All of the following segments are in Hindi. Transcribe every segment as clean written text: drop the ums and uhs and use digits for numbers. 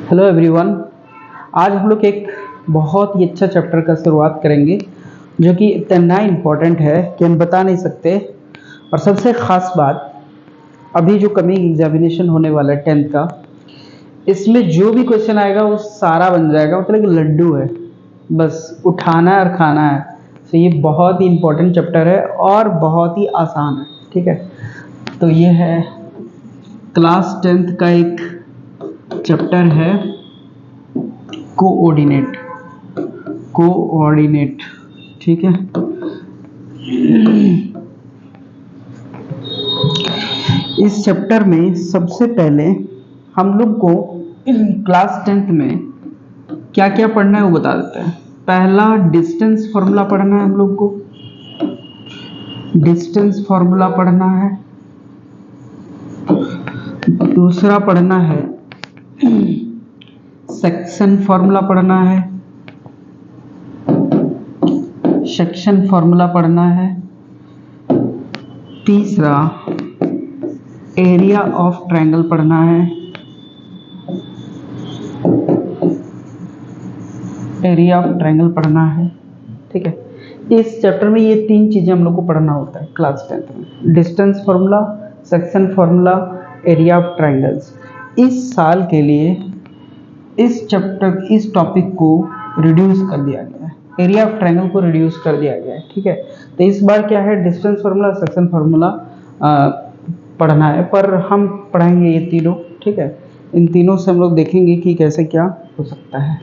Hello everyone. आज हम लोग एक बहुत ही अच्छा चैप्टर का शुरुआत करेंगे जो कि इतना इम्पोर्टेंट है कि हम बता नहीं सकते। और सबसे ख़ास बात, अभी जो कमिंग एग्जामिनेशन होने वाला है 10th का, इसमें जो भी क्वेश्चन आएगा वो सारा बन जाएगा, मतलब कि लड्डू है, बस उठाना है और खाना है। तो ये बहुत ही इम्पोर्टेंट चैप्टर है और बहुत ही आसान है। ठीक है, तो ये है क्लास 10th का एक चैप्टर है कोऑर्डिनेट। ठीक है, इस चैप्टर में सबसे पहले हम लोग को क्लास 10th में क्या क्या पढ़ना है वो बता देते हैं। पहला डिस्टेंस फॉर्मूला पढ़ना है हम लोग को, डिस्टेंस फॉर्मूला पढ़ना है। दूसरा पढ़ना है सेक्शन फॉर्मूला पढ़ना है, सेक्शन फॉर्मूला पढ़ना है। तीसरा एरिया ऑफ ट्रायंगल पढ़ना है, एरिया ऑफ ट्रायंगल पढ़ना है। ठीक है, इस चैप्टर में ये तीन चीजें हम लोग को पढ़ना होता है क्लास 10th में, distance formula, section formula, area of triangles. इस साल के लिए इस चैप्टर, इस टॉपिक को रिड्यूस कर दिया गया है, एरिया ऑफ ट्रायंगल को रिड्यूस कर दिया गया है। ठीक है, तो इस बार क्या है, डिस्टेंस फार्मूला, सेक्शन फार्मूला पढ़ना है, पर हम पढ़ेंगे ये तीनों। ठीक है, इन तीनों से हम लोग देखेंगे कि कैसे क्या हो सकता है।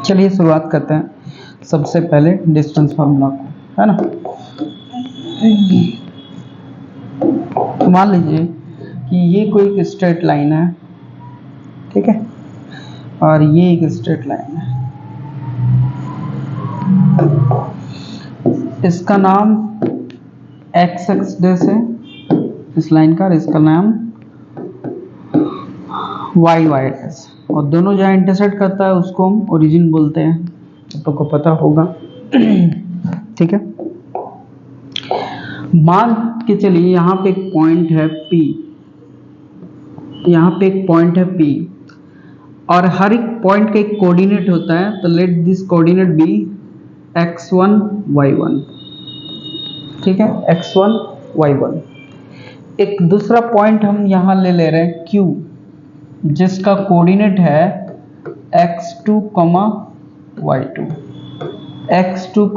चलिए शुरुआत करते हैं सबसे पहले डिस्टेंस फार्मूला को, है ना। तो मान लीजिए कि ये कोई एक स्ट्रेट लाइन है, ठीक है, और ये एक स्ट्रेट लाइन है। इसका नाम एक्स एक्सिस है इस लाइन का, और इसका नाम वाई वाई डैश, और दोनों जहाँ इंटरसेक्ट करता है उसको हम ओरिजिन बोलते हैं, आप लोग को पता होगा। ठीक है, मान के चलिए यहाँ पे एक पॉइंट है P, यहाँ पे एक पॉइंट है P, और हर एक पॉइंट का एक कोऑर्डिनेट होता है। तो let this coordinate B x1 y1। ठीक है, x1 y1। एक दूसरा पॉइंट हम यहाँ ले रहे हैं Q, जिसका कोऑर्डिनेट है x2, y2, x2,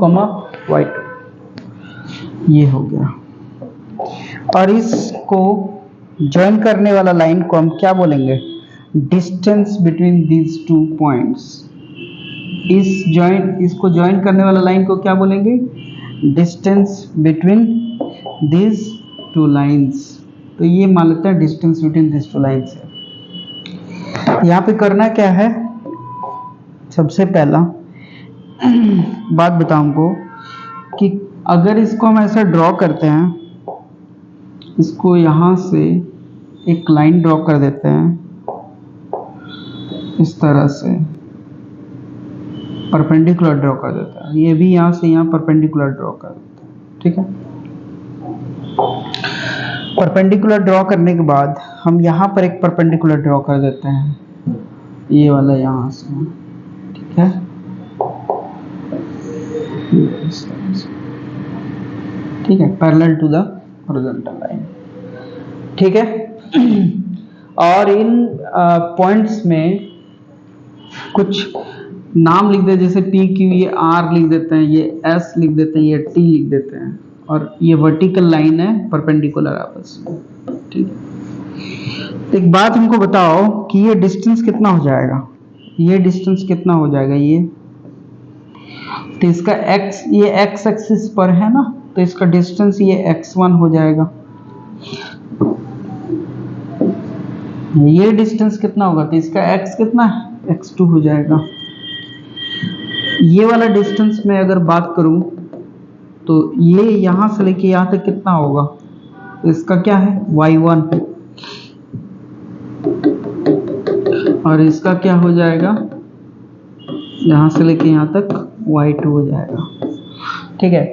y2। ये हो गया, और इसको ज्वाइन करने वाला लाइन को हम क्या बोलेंगे, distance between these two points. इसको ज्वाइन करने वाला लाइन को क्या बोलेंगे, distance between these two lines. तो ये मान लेते हैं distance between these two lines है। यहाँ पे करना क्या है, सबसे पहला बात बताऊं हमको कि अगर इसको हम ऐसा ड्रॉ करते हैं, इसको यहाँ से एक लाइन ड्रॉ कर देते हैं इस तरह से, परपेंडिकुलर ड्रॉ कर देता है, ये भी यहाँ से यहाँ परपेंडिकुलर ड्रॉ कर देता है। ठीक है, परपेंडिकुलर ड्रॉ करने के बाद हम यहाँ पर एक परपेंडिकुलर ड्रॉ कर देते हैं, ये वाला यहाँ से। ठीक है, ठीक है, parallel to the horizontal line. ठीक है, और इन पॉइंट्स में कुछ नाम लिख दे, जैसे पी क्यू, ये आर लिख देते हैं, ये एस लिख देते हैं, ये टी लिख देते हैं, और ये वर्टिकल लाइन है परपेंडिकुलर आपस में। ठीक है, एक बात हमको बताओ कि ये डिस्टेंस कितना हो जाएगा, ये डिस्टेंस कितना हो जाएगा, ये तो इसका x, ये x एक्सिस पर है ना, तो इसका डिस्टेंस ये x1 हो जाएगा। ये डिस्टेंस कितना होगा, तो इसका x कितना है, x2 हो जाएगा। ये वाला डिस्टेंस में अगर बात करूं तो ये यहां से लेके यहां तक कितना होगा, तो इसका क्या है, y1, और इसका क्या हो जाएगा, यहां से लेके यहां तक y2 हो जाएगा। ठीक है,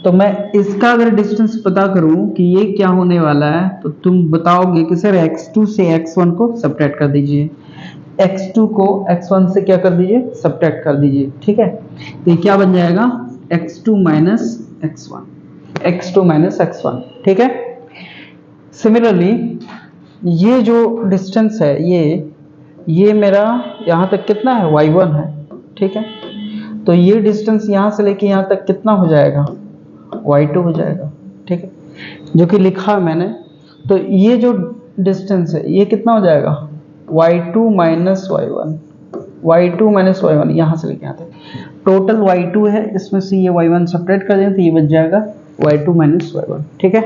तो मैं इसका अगर डिस्टेंस पता करूं कि ये क्या होने वाला है, तो तुम बताओगे कि सर x2 से x1 को सब्ट्रैक्ट कर दीजिए। x2 को x1 से क्या कर दीजिए, सब्ट्रैक्ट कर दीजिए, ठीक है। तो ये क्या बन जाएगा, x2 minus x1, x2 minus x1, ठीक है। सिमिलरली ये जो डिस्टेंस है, ये मेरा यहाँ तक कितना है, y1 है, ठीक है। तो ये डिस्टेंस यहाँ से लेके यहाँ तक कितना हो जाएगा, y2 हो जाएगा, ठीक है, जो कि लिखा मैंने। तो ये जो डिस्टेंस है ये कितना हो जाएगा, y2 minus y1, y2 minus y1, यहाँ से लेके यहाँ तक टोटल y2 है, इसमें से ये y1 सेपरेट कर दें तो ये बच जाएगा y2 माइनस y1, ठीक है।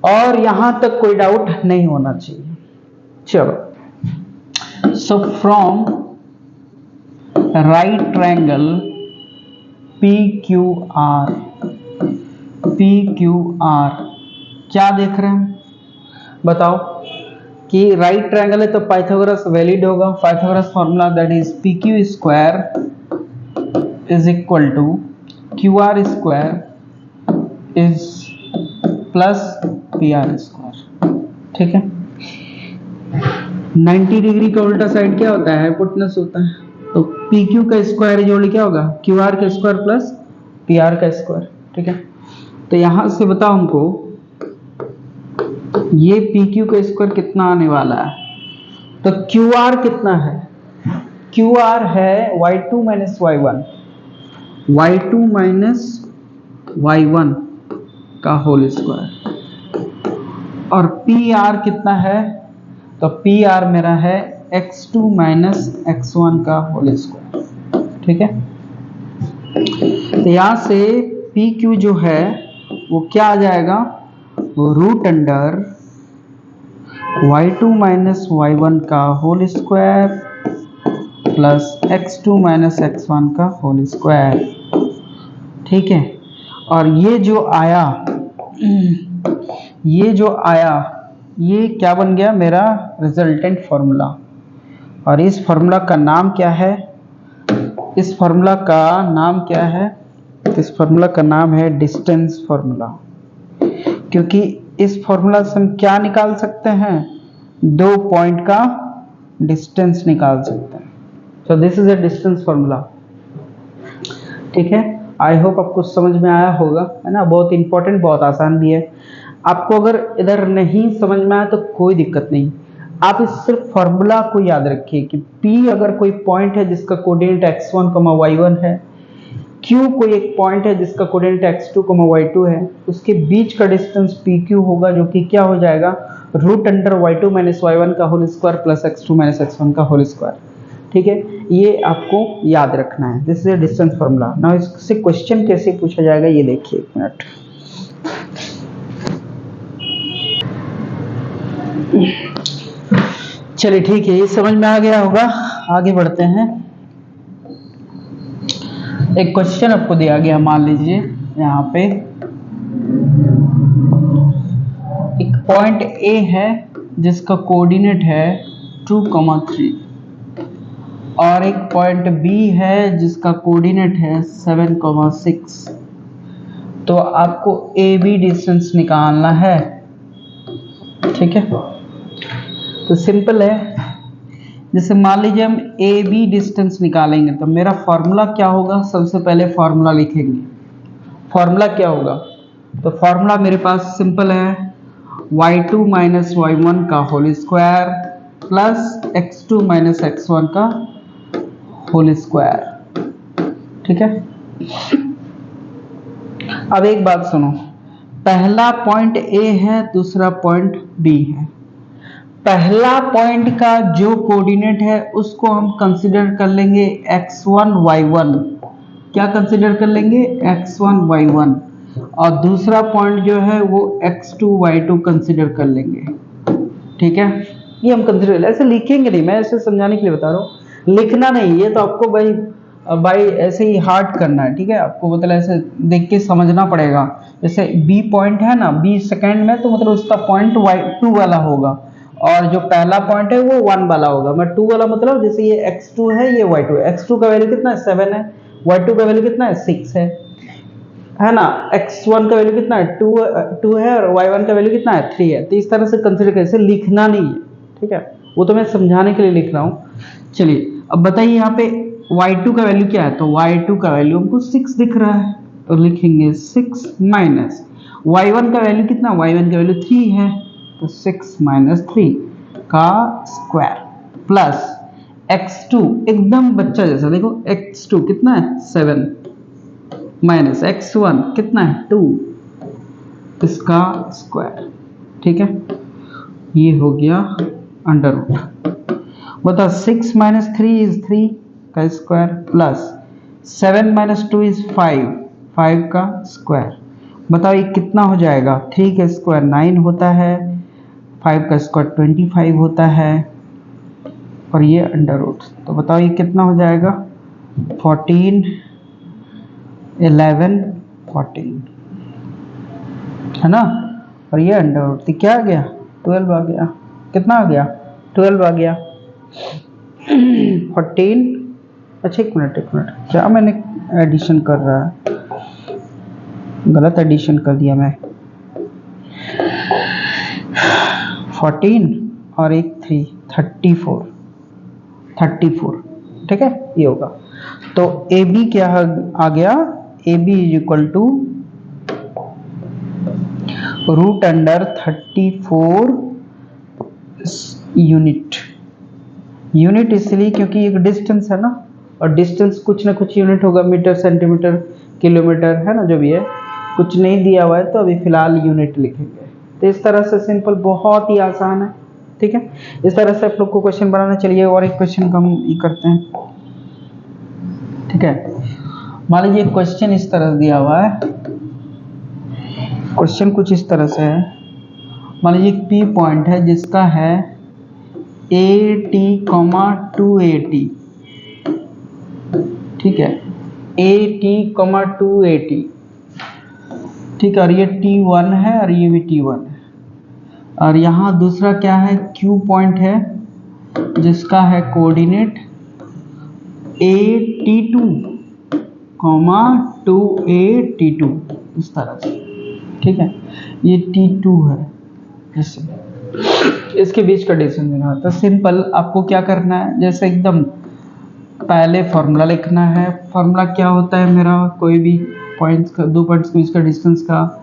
और यहाँ तक कोई डाउट नहीं होना चाहिए। चलो, so from right triangle PQR, PQR क्या देख रहे हैं बताओ, कि राइट ट्रायंगल है तो पाइथागोरस वैलिड होगा। Pythagoras formula that is PQ square is equal to QR square is plus PR square, ठीक है। 90 डिग्री का उल्टा साइड क्या होता है, हाइपोटेनस होता है। तो PQ का स्क्वायर जोड़ क्या होगा, QR का स्क्वायर प्लस PR का स्क्वायर, ठीक है। तो यहां से बताओ हमको ये PQ का स्क्वायर कितना आने वाला है, तो QR कितना है, QR है y2 minus y1, y2 minus y1 का होल स्क्वायर, और PR कितना है, तो PR मेरा है x2 माइनस x1 का होल स्क्वायर, ठीक है। तो यहां से PQ जो है वो क्या आ जाएगा, वो root under y2 minus y1 का whole square plus x2 minus x1 का होल स्क्वायर, ठीक है। और ये जो आया ये क्या बन गया, मेरा रिजल्टेंट फॉर्मूला। और इस फॉर्मूला का नाम क्या है, इस फॉर्मूला का नाम क्या है, इस फॉर्मूला का नाम है डिस्टेंस फॉर्मूला। क्योंकि इस फॉर्मूला से हम क्या निकाल सकते हैं, दो पॉइंट का डिस्टेंस निकाल सकते हैं। So this is a distance formula, ठीक है। आई होप आपको समझ में आया होगा, है ना। बहुत इंपॉर्टेंट, बहुत आसान भी है। आपको अगर इधर नहीं समझ में आया तो कोई दिक्कत नहीं, आप इस सिर्फ फॉर्मूला को याद रखिए कि P अगर कोई पॉइंट है जिसका कोऑर्डिनेट x1, y1 है, Q कोई एक पॉइंट है जिसका कोऑर्डिनेट x2, y2 है, उसके बीच का डिस्टेंस PQ होगा, जो कि क्या हो जाएगा, root under y2 minus y1 का whole square plus x2 minus x1 का होल स्क्वायर, ठीक है। ये आपको याद रखना है, this is a distance formula. Now इससे क्वेश्चन कैसे पूछा जाएगा ये देखिए, एक मिनट। चलिए ठीक है, ये समझ में आ गया होगा, आगे बढ़ते हैं। एक क्वेश्चन आपको दिया गया, मान लीजिए यहाँ पे एक पॉइंट A है जिसका कोऑर्डिनेट है 2, 3 और एक पॉइंट B है जिसका कोऑर्डिनेट है 7, 6। तो आपको AB डिस्टेंस निकालना है, ठीक है। तो सिंपल है, जैसे मान लीजिए हम AB डिस्टेंस निकालेंगे तो मेरा फॉर्मूला क्या होगा, सबसे पहले फॉर्मूला लिखेंगे। फॉर्मूला क्या होगा, तो फॉर्मूला मेरे पास सिंपल है, y2 माइनस y1 का whole square plus x2 minus x1 का होल स्क्वायर, ठीक है। अब एक बात सुनो, पहला पॉइंट A है, दूसरा पॉइंट B है। पहला पॉइंट का जो कोऑर्डिनेट है उसको हम कंसीडर कर लेंगे x1 y1, क्या कंसीडर कर लेंगे, x1 y1, और दूसरा पॉइंट जो है वो x2 y2 कंसीडर कर लेंगे, ठीक है। ये हम कंसीडर, ऐसे लिखेंगे नहीं, मैं ऐसे समझाने के लिए बता रहा हूँ, लिखना नहीं, ये तो आपको भाई ऐसे ही हार्ड करना है, ठीक है। आपको मतलब ऐसे देख के समझना पड़ेगा। जैसे B पॉइंट है ना, B सेकेंड में, तो मतलब उसका पॉइंट y2 वाला होगा, और जो पहला पॉइंट है वो 1 वाला होगा। मैं 2 वाला मतलब जैसे ये x2 है, ये y2 है। x2 का वैल्यू कितना है, 7 है, y2 का वैल्यू कितना है, 6 है ना। x1 का वैल्यू कितना है, 2 है, और y1 का वैल्यू कितना है, 3 है। तो इस तरह से कंसीडर कैसे लिखना नहीं है, ठीक है। वो तो मैं समझाने के लिए लिख रहा हूँ। चलिए अब बताइए यहाँ पे y2 का वैल्यू क्या है, तो y2 का वैल्यू हमको 6 दिख रहा है, तो लिखेंगे 6 माइनस y1 का वैल्यू कितना, y1 का वैल्यू 3 है, तो 6 माइनस 3 का स्क्वायर प्लस x2 एकदम बच्चा जैसा, देखो x2 कितना है 7 माइनस x1 कितना है 2 इसका स्क्वायर। ठीक है, ये हो गया अंडर रूट। बता 6 माइनस 3 इज 3 का स्क्वायर प्लस 7 माइनस 2 इज 5 5 का स्क्वायर। बताओ ये कितना हो जाएगा, 3 का स्क्वायर 9 होता है, 5 का स्क्वायर 25 होता है और ये अंडर रूट। तो बताओ ये कितना हो जाएगा 14 11 14 है ना, और ये अंडर रूट तो क्या आ गया 12 आ गया। कितना आ गया 12 आ गया 14। अच्छा एक मिनट क्या मैंने एडिशन कर रहा है, गलत एडिशन कर दिया मैं। 14 और एक 3 34 ठीक है, ये होगा। तो ए बी क्या आ गया, A B is equal to root under 34 unit इसलिए क्योंकि एक डिस्टेंस है ना, और डिस्टेंस कुछ ना कुछ यूनिट होगा, मीटर सेंटीमीटर किलोमीटर है ना, जो भी है। कुछ नहीं दिया हुआ है तो अभी फिलहाल यूनिट लिखेंगे। तो इस तरह से सिंपल, बहुत ही आसान है। ठीक है, इस तरह से आप लोग को क्वेश्चन बनाना। चलिए और एक क्वेश्चन का हम ये करते हैं। ठीक है, मान लीजिए क्वेश्चन इस तरह दिया हुआ है, क्वेश्चन कुछ इस तरह से है। मान लीजिए पी पॉइंट है जिसका है AT, 2AT। ठीक है, AT, 2AT। ठीक है, और ये T1 है और ये भी T1 है। और यहाँ दूसरा क्या है, Q पॉइंट है जिसका है कोऑर्डिनेट AT2, 2AT2 इस तरह से। ठीक है, ये T2 है, जैसे इसके बीच का डिस्टेंस देना है। तो सिंपल आपको क्या करना है, जैसे एकदम पहले फॉर्मूला लिखना है। फॉर्मूला क्या होता है मेरा, कोई भी पॉइंट्स का, दो पॉइंट्स के बीच का डिस्टेंस का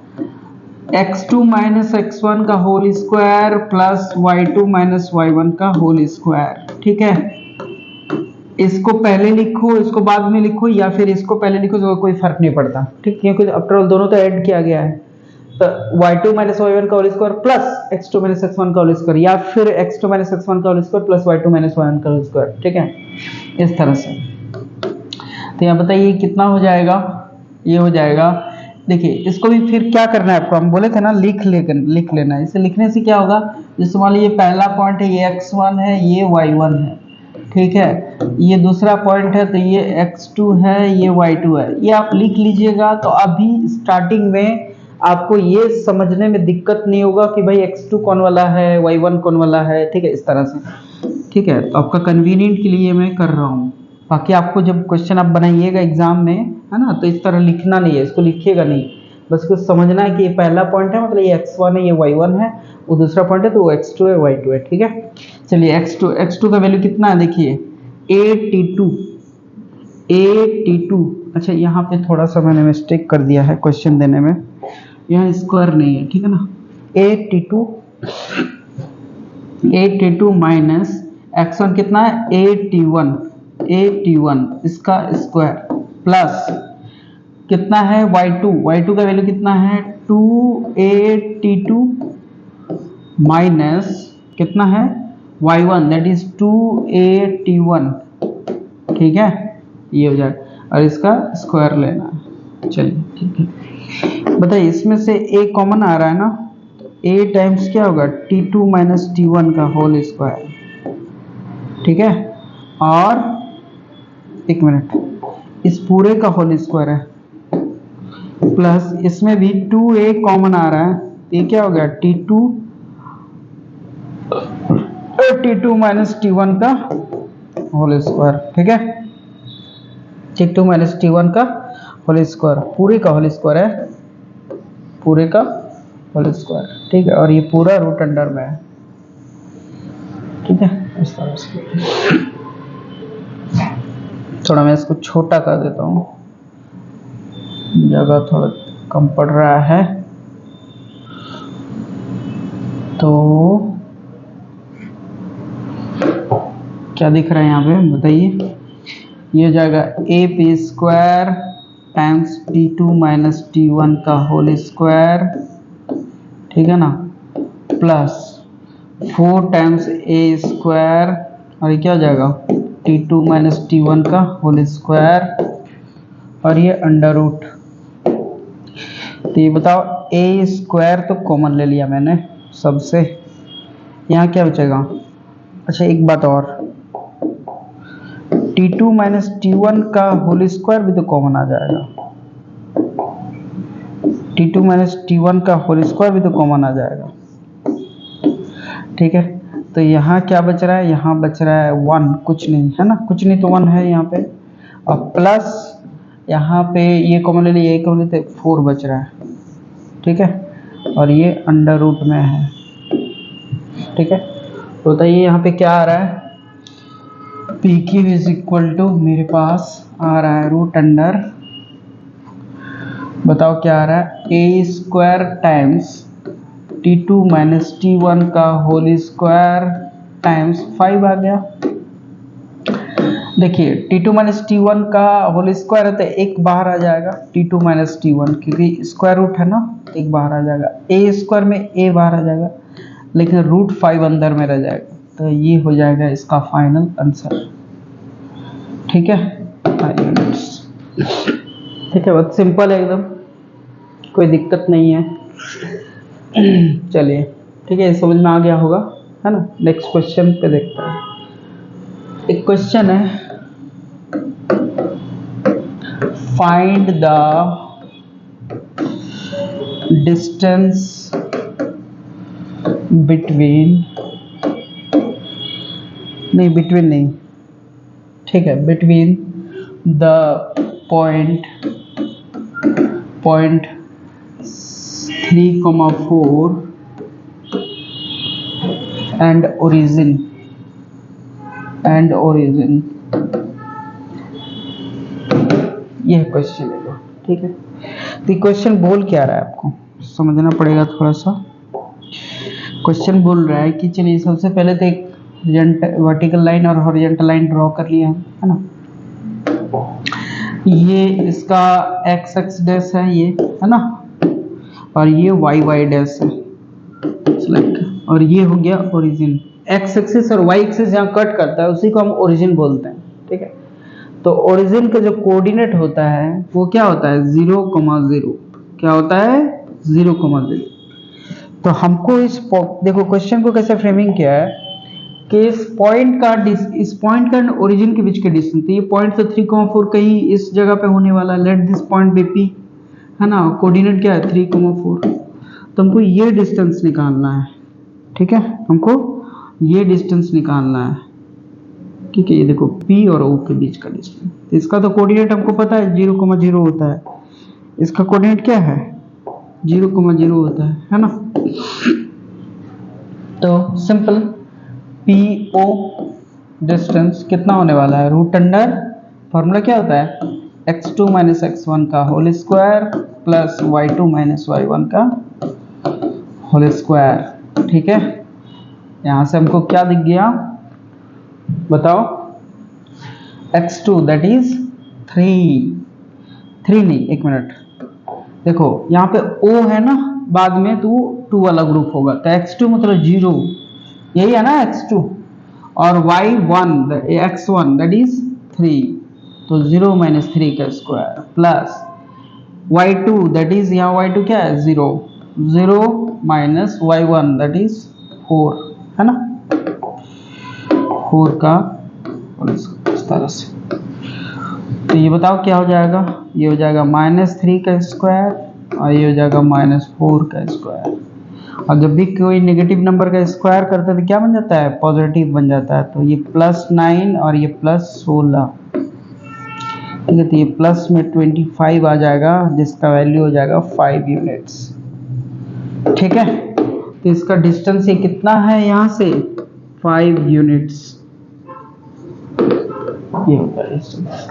x2 माइनस x1 का whole square plus y2 minus y1 का होल स्क्वायर। ठीक है, इसको पहले लिखो, इसको बाद में लिखो, या फिर इसको पहले लिखो, तो कोई फर्क नहीं पड़ता। ठीक, क्योंकि आफ्टर ऑल दोनों तो ऐड किया गया है। तो y2 माइनस y1 का whole square plus x2 minus x1 का होल स्क्वायर, या फिर x2 माइनस x1 का whole square plus y2 minus y1 का होल स्क्वायर। ठीक है, इस तरह से। तो यहाँ बताइए कितना हो जाएगा, ये हो जाएगा। देखिए इसको भी फिर क्या करना है आपको, हम बोले थे ना लिख लेना है। इसे लिखने से क्या होगा, जैसे मान लीजिए पहला पॉइंट है, ये x1 है, ये y1 है। ठीक है, ये दूसरा पॉइंट है, तो ये x2 है, ये y2 है। ये आप लिख लीजिएगा, तो अभी स्टार्टिंग में आपको ये समझने में दिक्कत नहीं होगा कि भाई x2 कौन वाला है, y1 कौन वाला है। ठीक है, इस तरह से। ठीक है, तो आपका कन्वीनियंट के लिए मैं कर रहा हूँ। बाकी आपको जब क्वेश्चन आप बनाइएगा एग्जाम में, है ना, तो इस तरह लिखना नहीं है, इसको लिखिएगा नहीं, बस कुछ समझना है कि ये पहला पॉइंट है, मतलब ये x1 है, ये y1 है, वो दूसरा पॉइंट है तो वो x2 है, y2 है। ठीक है, चलिए x2 का वैल्यू कितना है, देखिए AT2। अच्छा यहाँ पे थोड़ा सा मैंने मिस्टेक कर दिया है क्वेश्चन देने में, यहाँ स्क्वायर नहीं है। ठीक है ना, AT2 माइनस x1 कितना है AT1 इसका स्क्वायर प्लस कितना है y2 का वैल्यू कितना है 2AT2 माइनस कितना है y1 दैट इज 2AT1। ठीक है, ये हो जाएगा, और इसका स्क्वायर लेना है। चलिए ठीक है, बताइए इसमें से a कॉमन आ रहा है ना, a टाइम्स क्या होगा T2 माइनस T1 का होल स्क्वायर। ठीक है, और एक मिनट, इस पूरे का होल स्क्वायर है प्लस इसमें भी 2a कॉमन आ रहा है, ये क्या हो गया T2 माइनस T1 का होल स्क्वायर। ठीक है, T2 माइनस T1 का होल स्क्वायर, पूरे का होल स्क्वायर है, पूरे का होल स्क्वायर। ठीक है, और ये पूरा रूट अंडर में है। ठीक है, इस तरह से। थोड़ा मैं इसको छोटा कर देता हूँ, जगह थोड़ा कम पड़ रहा है। तो क्या दिख रहा है यहाँ पे बताइए? ये हो जाएगा A P square times T2 minus T1 का होल स्क्वायर, ठीक है ना, प्लस 4 टाइम्स ए स्क्वायर, और ये क्या हो जाएगा T2 माइनस T1 का होल स्क्वायर, और ये अंडर रूट। तो ये बताओ ए स्क्वायर तो कॉमन ले लिया मैंने सबसे, यहाँ क्या बचेगा? अच्छा एक बात और, T2 माइनस T1 का होल स्क्वायर भी तो कॉमन आ जाएगा, T2 माइनस T1 का होल स्क्वायर भी तो कॉमन आ जाएगा, ठीक है। तो यहाँ क्या बच रहा है? यहाँ बच रहा है 1, कुछ नहीं है ना, कुछ नहीं तो 1 है यहाँ पे, और प्लस यहाँ पे ये कॉमन ले लिया, ये कॉमन लेते 4 बच रहा है, ठीक है, और ये अंडर रूट में है, ठीक है। तो बताइए यहाँ पे क्या आ रहा है? P Q is equal to, मेरे पास आ रहा है रूट अंडर, बताओ क्या आ रहा है? ए square times T2 minus T1 का होल स्क्वायर टाइम्स 5 आ गया। देखिए T2 माइनस T1 का होल स्क्वायर है तो एक बाहर आ जाएगा T2 माइनस T1, क्योंकि स्क्वायर रूट है ना, एक बाहर आ जाएगा, ए स्क्वायर में ए बाहर आ जाएगा, लेकिन रूट 5 अंदर में रह जाएगा। तो ये हो जाएगा इसका फाइनल आंसर, ठीक है। ठीक है, बहुत सिंपल है एकदम, कोई दिक्कत नहीं है। चलिए ठीक है, समझ में आ गया होगा, है ना। नेक्स्ट क्वेश्चन पे देखते हैं। एक क्वेश्चन है, फाइंड द डिस्टेंस बिटवीन, नहीं, ठीक है, between the point 3,4 and origin, यह क्वेश्चन है, ठीक है। तो क्वेश्चन बोल क्या रहा है आपको समझना पड़ेगा थोड़ा सा। क्वेश्चन बोल रहा है कि चलिए सबसे पहले तो एक वर्टिकल लाइन और हॉरिजॉन्टल लाइन ड्रॉ कर लिया है ना। ये इसका एक्स एक्स डैश है, ये है ना, और ये वाई वाई डैश है, और ये हो गया ओरिजिन। एक्स एक्सिस और वाई एक्सिस जहाँ कट करता है उसी को हम ओरिजिन बोलते हैं, ठीक है। तो ओरिजिन का जो कोऑर्डिनेट होता है वो क्या होता है? 0,0। क्या होता है? 0,0। तो हमको देखो क्वेश्चन को कैसे फ्रेमिंग किया है कि इस पॉइंट का ओरिजिन के बीच के डिस्टेंस, तो ये पॉइंट से 3,4 कहीं इस जगह पे होने वाला है, let this point B P, है ना, कोऑर्डिनेट क्या है? 3,4। तो हमको ये डिस्टेंस निकालना है, ठीक है, हमको ये डिस्टेंस निकालना है, ठीक है। ये देखो P और O के बीच का डिस्टेंस, तो इसका तो कोऑर्डिनेट हमको पता है 0,0 होता है, इसका कोऑर्डिनेट क्या है? 0,0 होता है ना। तो सिंपल PO डिस्टेंस कितना होने वाला है? रूट अंडर, फॉर्मूला क्या होता है? x2 माइनस x1 का whole square plus y2 minus y1 का होल स्क्वायर, ठीक है। यहां से हमको क्या दिख गया बताओ? x2 दैट इज 3 नहीं, एक मिनट, देखो यहाँ पे O है ना, बाद में तो 2 वाला ग्रुप होगा, तो x2 मतलब 0, यही है ना x2, और x1 दैट इज 3, तो 0 माइनस 3 का square plus y2 that is, यहाँ y2 क्या है? 0 माइनस y1 दैट इज 4, है ना, 4 का इस तरह से। तो ये बताओ क्या हो जाएगा? ये हो जाएगा -3 का स्क्वायर और ये हो जाएगा -4 का स्क्वायर। और जब भी कोई नेगेटिव नंबर का स्क्वायर करते हैं तो क्या बन जाता है? पॉजिटिव बन जाता है। तो ये +9 और ये +16, ठीक है। तो ये प्लस में 25 आ जाएगा, जिसका वैल्यू हो जाएगा 5 यूनिट्स, ठीक है। तो इसका डिस्टेंस ये कितना है यहाँ से? 5 यूनिट्स ये होता है डिस्टेंस।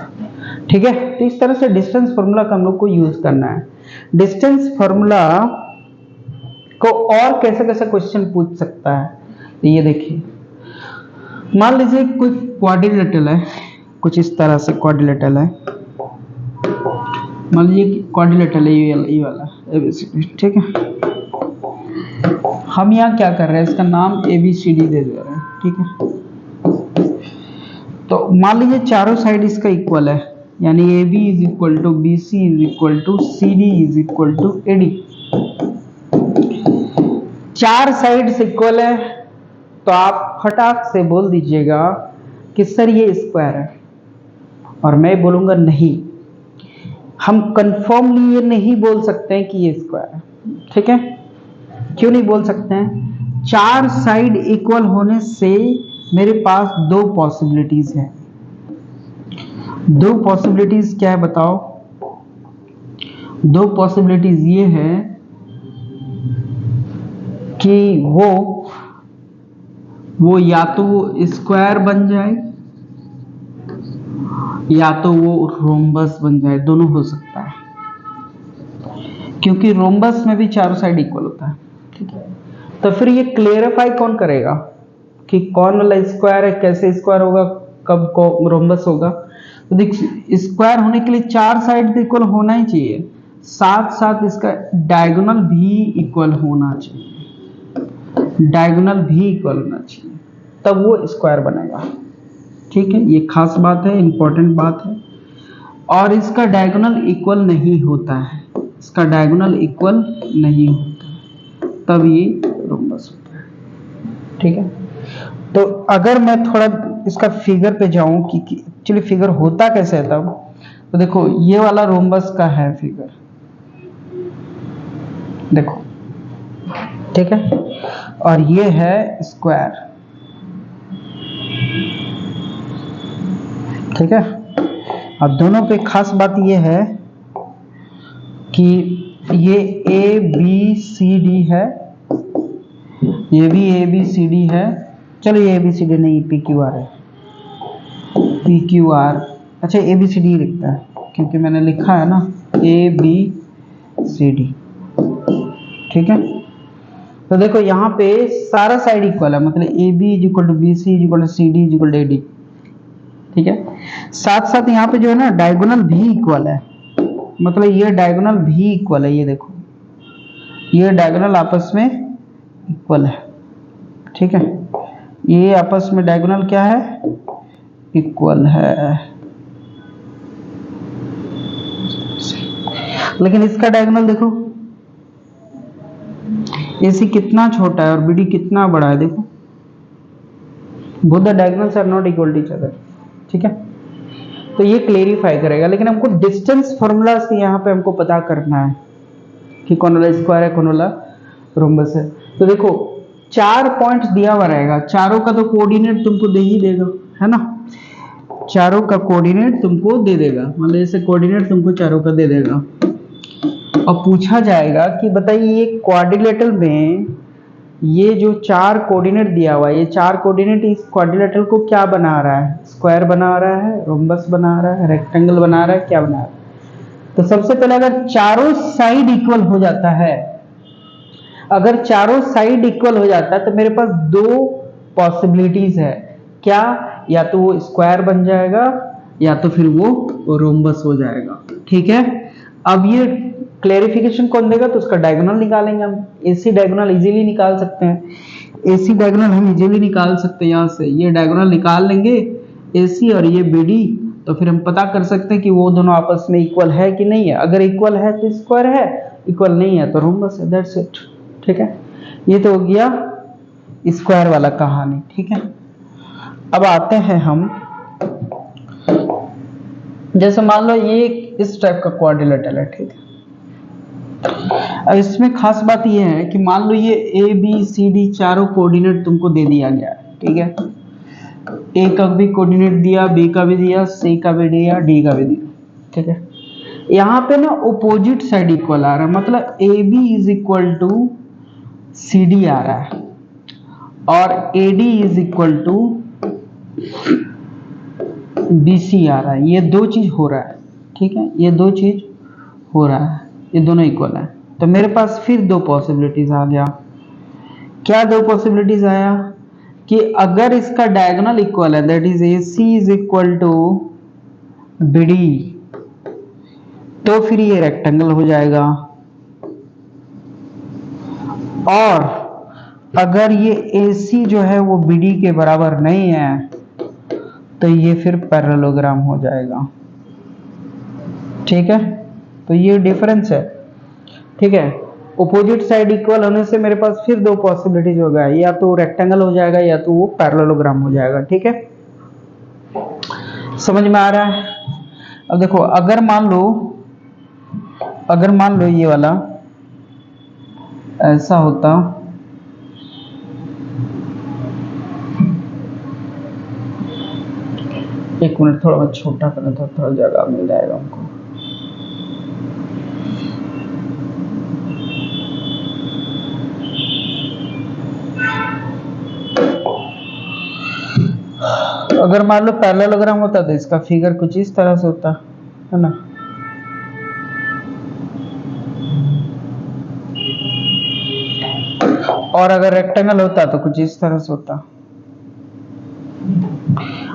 ठीक है, तो इस तरह से डिस्टेंस फॉर्मूला का हम लोग को यूज करना है। डिस्टेंस फॉर्मूला को और कैसे कैसे क्वेश्चन पूछ सकता है, तो ये देखिए, मान लीजिए कोई क्वाड्रिलेटरल है, कुछ इस तरह से क्वाड्रिलेटरल है, मान लीजिए क्वाड्रिलेटरल है ये वाला ABCD, ठीक है। हम यहाँ क्या कर रहे हैं, इसका नाम ABCD दे दे रहे हैं, ठीक है। तो मान लीजिए चारों साइड इसका इक्वल है, यानी AB is equal to BC is equal to CD is equal to AD। चार साइड्स इक्वल है तो आप फटाक से बोल दीजिएगा कि सर ये स्क्वायर है, और मैं बोलूंगा नहीं, हम कंफर्मली ये नहीं बोल सकते हैं कि ये स्क्वायर है, ठीक है। क्यों नहीं बोल सकते हैं? चार साइड इक्वल होने से मेरे पास दो पॉसिबिलिटीज हैं। दो पॉसिबिलिटीज क्या है बताओ? दो पॉसिबिलिटीज ये है कि वो या तो स्क्वायर बन जाए या तो वो रोम्बस बन जाए, दोनों हो सकता है, क्योंकि रोम्बस में भी चारों साइड इक्वल होता है, ठीक है। तो फिर ये क्लेरिफाई कौन करेगा कि कौन वाला स्क्वायर है, कैसे स्क्वायर होगा, कब रोम्बस होगा? तो देखिए, स्क्वायर होने के लिए चार साइड इक्वल होना ही चाहिए, साथ साथ इसका डायगोनल भी इक्वल होना चाहिए, डायगोनल भी इक्वल होना चाहिए, तब वो स्क्वायर बनेगा, ठीक है। ये खास बात है, इंपॉर्टेंट बात है। और इसका डायगोनल इक्वल नहीं होता है, इसका डायगोनल इक्वल नहीं होता, तब ये रोम्बस होता है, ठीक है। तो अगर मैं थोड़ा इसका फिगर पे जाऊं कि एक्चुअली फिगर होता कैसे है तब, तो देखो ये वाला रोम्बस का है फिगर, देखो, ठीक है, और ये है स्क्वायर, ठीक है। और दोनों पे खास बात ये है कि ये ABCD है, ये भी ABCD है, चलो ये ABCD नहीं, PQR है, PQR, अच्छा ABCD लिखता है क्योंकि मैंने लिखा है ना ABCD, ठीक है। तो देखो यहाँ पे सारा साइड इक्वल है, मतलब AB is equal to BC is equal to CD is equal to AD, ठीक है। साथ साथ यहाँ पे जो है ना डायगोनल भी इक्वल है, मतलब ये डायगोनल भी इक्वल है, ये देखो ये डायगोनल आपस में इक्वल है, ठीक है। ये आपस में डायगोनल क्या है, इक्वल है। लेकिन इसका डायगोनल देखो, AC कितना छोटा है और BD कितना बड़ा है, देखो both the diagonals are not equal to each other, ठीक है। तो ये क्लेरिफाई करेगा, लेकिन हमको डिस्टेंस फॉर्मूला से यहाँ पे हमको पता करना है कि कौन वाला स्क्वायर है, कौन वाला रोम्बस है। तो देखो चार पॉइंट्स दिया हुआ रहेगा, चारों का तो कोऑर्डिनेट तुमको दे ही देगा, है ना, चारों का कोऑर्डिनेट तुमको दे देगा, मतलब ऐसे कोऑर्डिनेट तुमको चारों का दे देगा। और पूछा जाएगा कि बताइए ये क्वाड्रिलेटरल में ये जो चार कोऑर्डिनेट दिया हुआ है, ये चार कोऑर्डिनेट इस क्वाड्रिलेटरल को क्या बना रहा है, स्क्वायर बना रहा है, रोम्बस बना रहा है, रेक्टेंगल बना रहा है, क्या बना रहा है? तो सबसे पहले अगर चारों साइड इक्वल हो जाता है, अगर चारों साइड इक्वल हो जाता है तो मेरे पास दो पॉसिबिलिटीज है, क्या, या तो वो स्क्वायर बन जाएगा या तो फिर वो रोम्बस हो जाएगा, ठीक है। अब ये क्लेरिफिकेशन कौन देगा, तो उसका डायगोनल निकालेंगे हम, AC डायगोनल इजीली निकाल सकते हैं, AC डायगोनल हम इजीली निकाल सकते हैं, यहाँ से ये डायगोनल निकाल लेंगे AC और ये BD, तो फिर हम पता कर सकते हैं कि वो दोनों आपस में इक्वल है कि नहीं है, अगर इक्वल है तो स्क्वायर है, इक्वल नहीं है तो रोम्बस है, दैट्स इट, ठीक है। ये तो हो गया स्क्वायर वाला कहानी, ठीक है। अब आते हैं हम, जैसे मान लो ये इस टाइप का क्वाड्रिलेटरल है, ठीक है। अब इसमें खास बात ये है कि मान लो ये ABCD चारों कोऑर्डिनेट तुमको दे दिया गया है, ठीक है। A का भी कोऑर्डिनेट दिया, B का भी दिया, C का भी दिया, D का भी दिया, ठीक है। यहाँ पे ना ऑपोजिट साइड इक्वल आ रहा है, मतलब AB is equal to CD आ रहा है, और AD is equal to BC आ रहा है। ये दो चीज हो रहा है, ठीक है, ये दो चीज हो रहा है, ये दोनों इक्वल है। तो मेरे पास फिर दो पॉसिबिलिटीज आ गया। क्या दो पॉसिबिलिटीज आया कि अगर इसका डायगोनल इक्वल है, that is AC is equal to BD, तो फिर ये रेक्टेंगल हो जाएगा। और अगर ये AC जो है वो BD के बराबर नहीं है तो ये फिर पैरेललोग्राम हो जाएगा, ठीक है। तो ये डिफरेंस है, ठीक है। अपोजिट साइड इक्वल होने से मेरे पास फिर दो पॉसिबिलिटीज हो गया, या तो रेक्टेंगल हो जाएगा या तो वो पैरेललोग्राम हो जाएगा, ठीक है। समझ में आ रहा है? अब देखो, अगर मान लो ये वाला ऐसा होता, एक मिनट, थोड़ा बहुत छोटा करना था, थोड़ा जगह मिल जाएगा हमको। अगर मान लो पैरेललोग्राम होता तो इसका फिगर कुछ इस तरह से होता, है ना। और अगर रेक्टेंगल होता तो कुछ इस तरह से होता।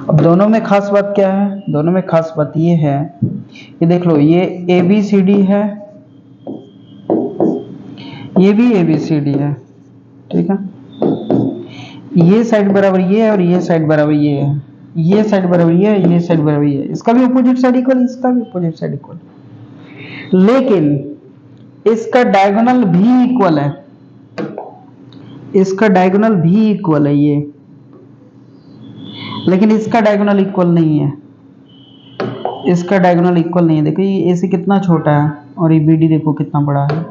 अब दोनों में खास बात क्या है? दोनों में खास बात ये है कि देख लो, ये ABCD है, ये भी ABCD है, ठीक है। ये साइड बराबर ये है और ये साइड बराबर ये है, ये साइड बराबर ये है, ये साइड बराबर ये है। इसका भी अपोजिट साइड इक्वल, इसका भी अपोजिट साइड इक्वल, लेकिन इसका डायगोनल भी इक्वल है, इसका डायगोनल भी इक्वल है ये, लेकिन इसका डायगोनल इक्वल नहीं है, इसका डायगोनल इक्वल नहीं है। देखो ये AC कितना छोटा है और ये BD देखो कितना बड़ा है,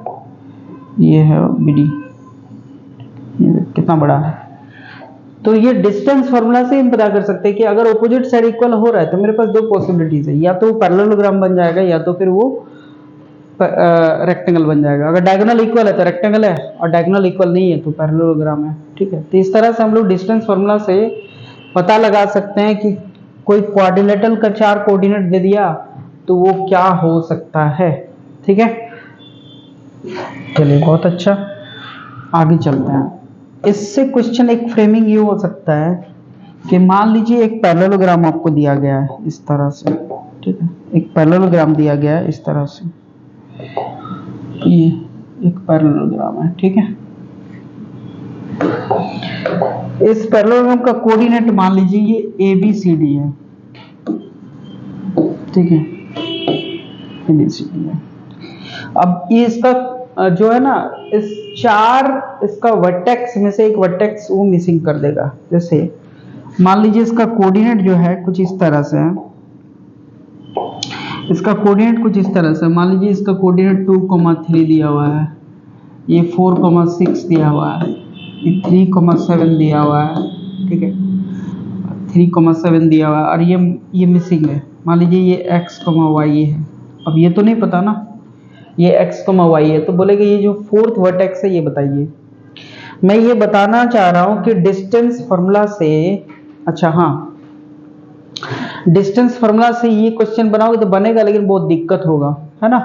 ये है BD, ये कितना बड़ा है। तो ये डिस्टेंस फार्मूला से हम पता कर सकते हैं कि अगर ऑपोजिट साइड इक्वल हो रहा है तो मेरे पास दो पॉसिबिलिटीज है, या तो वो पैरेललोग्राम बन जाएगा या तो फिर वो रेक्टेंगल बन जाएगा। अगर डायगोनल इक्वल है तो रेक्टेंगल है, और डायगोनल इक्वल नहीं है तो पैरेललोग्राम है, ठीक है। तो इस तरह से हम लोग डिस्टेंस फार्मूला से पता लगा सकते हैं कि कोई क्वाड्रिलेटरल का 4 कोऑर्डिनेट दे दिया तो वो क्या हो सकता है, ठीक है। चलिए, बहुत अच्छा, आगे चलते हैं। इससे क्वेश्चन एक फ्रेमिंग ये हो सकता है कि मान लीजिए एक पैरेललोग्राम आपको दिया गया है इस तरह से, ठीक है, एक पैरेललोग्राम दिया गया है इस तरह से, ये एक पैरेललोग्राम है, ठीक है। इस पैरेललोग्राम का कोऑर्डिनेट मान लीजिए ये ABCD है, ठीक है, ABCD है। अब ये इसका जो है ना, इस 4 इसका वर्टेक्स में से एक वर्टेक्स वो मिसिंग कर देगा। जैसे मान लीजिए इसका कोऑर्डिनेट जो है कुछ इस तरह से है, इसका कोऑर्डिनेट कुछ इस तरह से, मान लीजिए इसका कोऑर्डिनेट 2,3 दिया हुआ है, ये 4,6 दिया हुआ है, ये 3,7 दिया हुआ है, ठीक है, 3,7 दिया हुआ है, और ये मिसिंग है। मान लीजिए ये x, y ये है। अब ये तो नहीं पता ना ये x, y है, तो बोलेगा ये जो फोर्थ वर्टेक्स है ये बताइए। मैं ये बताना चाह रहा हूं कि डिस्टेंस फार्मूला से, अच्छा हाँ, डिस्टेंस फार्मूला से ये क्वेश्चन बनाओगे तो बनेगा, लेकिन बहुत दिक्कत होगा, है ना।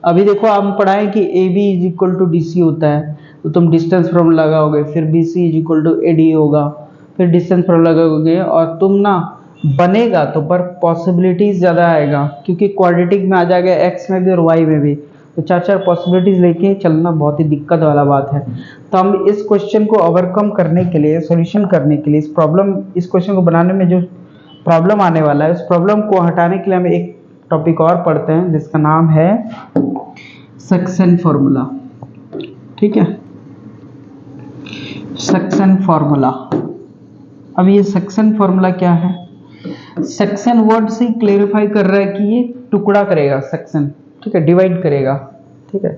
अभी देखो, आप पढ़ाएं कि AB is equal to DC होता है, तो तुम डिस्टेंस फार्मूला लगाओगे, फिर BC is equal to AD होगा, फिर डिस्टेंस फार्मूला लगाओगे, और तुम ना बनेगा तो पर पॉसिबिलिटीज ज्यादा आएगा, क्योंकि क्वाड्रेटिक में आ जाएगा x में भी और y में भी, तो 4 पॉसिबिलिटीज लेके चलना बहुत ही दिक्कत वाला बात है। तो हम इस क्वेश्चन को ओवरकम करने के लिए, सॉल्यूशन करने के लिए, इस क्वेश्चन को बनाने में जो प्रॉब्लम आने वाला है, उस प्रॉब्लम को हटाने के लिए हम एक टॉपिक और पढ़ते हैं जिसका नाम है सक्शन फॉर्मूला, ठीक है, सक्शन फॉर्मूला। अब ये सक्शन फॉर्मूला क्या है? सक्शन वर्ड से क्लेरिफाई कर रहा है कि ये टुकड़ा करेगा, सक्शन, ठीक है, डिवाइड करेगा, ठीक है।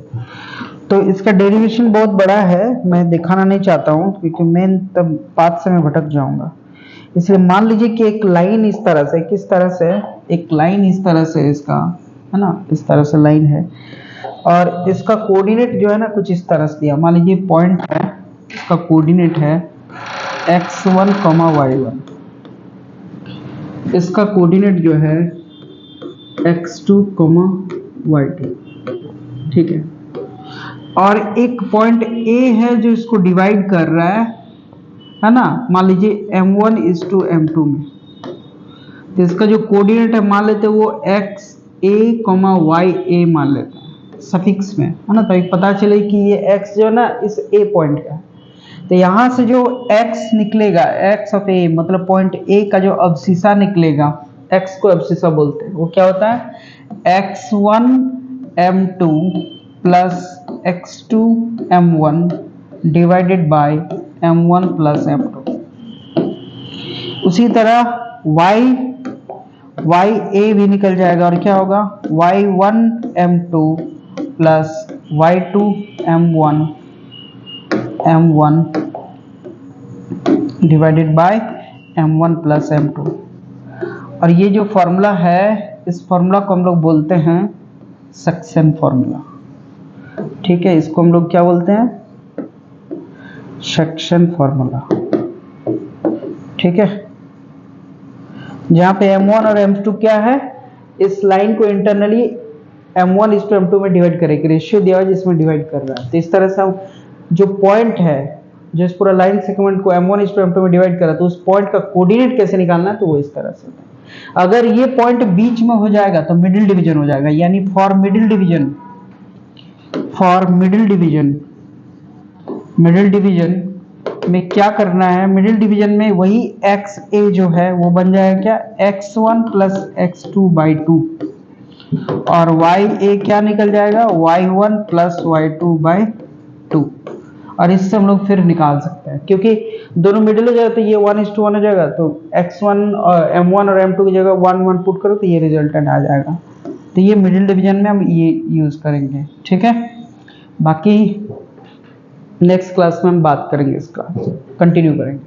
तो इसका डेरिवेशन बहुत बड़ा है, मैं दिखाना नहीं चाहता हूँ क्योंकि मेन तब बात से मैं भटक जाऊंगा। इसलिए मान लीजिए कि एक लाइन इस तरह से, किस तरह से, एक लाइन इस तरह से इसका, है ना, इस तरह से लाइन है, और इसका कोऑर्डिनेट जो है ना कुछ इस तरह से दिया। मान लीजिए पॉइंट है, इसका कोऑर्डिनेट है x1 कॉमा y1, इसका कोऑर्डिनेट जो है x2 कॉमा y2, ठीक है। और एक पॉइंट A है जो इसको डिवाइड कर रहा है ना, मान लीजिए m1 is to m2 में, तो इसका जो कोऑर्डिनेट है मान लेते हैं वो xa कॉमा ya मान लेते हैं सफिक्स में, है ना, तो एक पता चले कि ये x जो है ना इस A पॉइंट का है। तो यहाँ से जो x निकलेगा, x ऑफ A मतलब पॉइंट A का जो अवशिषा निकलेगा, x को अवशिषा बोलते हैं, वो क्या होता है x1 m2 plus x2 m1 divided by m1 plus m2। उसी तरह ya भी निकल जाएगा और क्या होगा y1 m2 plus y2 m1 divided by m1 plus m2। और ये जो फॉर्मूला है, इस फॉर्मूला को हम लोग बोलते हैं सक्शन फॉर्मूला, ठीक है। इसको हम लोग क्या बोलते हैं, सक्शन फॉर्मूला, ठीक है। जहां पे m1 और m2 क्या है, इस लाइन को इंटरनली m1 इस टू m2 में डिवाइड करेंगे, रेशियो दिया हुआ जिसमें डिवाइड कर रहा है। तो इस तरह से हम जो पॉइंट है जो इस पूरा लाइन सेगमेंट को m1 इस टू m2 में डिवाइड कर रहा है, तो उस पॉइंट का कोऑर्डिनेट कैसे निकालना है, तो वो इस तरह से है। अगर ये पॉइंट बीच में हो जाएगा तो मिडिल डिवीजन हो जाएगा, यानी फॉर मिडिल डिवीजन में क्या करना है, मिडिल डिवीजन में वही xa जो है वो बन जाएगा क्या x1 प्लस x2 बाई 2, और ya क्या निकल जाएगा y1 प्लस y2 बाई 2। और इससे हम लोग फिर निकाल सकते हैं, क्योंकि दोनों मिडिल हो जाएगा तो ये 1:1 हो जाएगा, तो x1 और m1 और m2 की जगह 1 पुट करो तो ये रिजल्टेंट आ जाएगा। तो ये मिडिल डिवीजन में हम ये यूज करेंगे, ठीक है। बाकी नेक्स्ट क्लास में हम बात करेंगे, इसका कंटिन्यू करेंगे।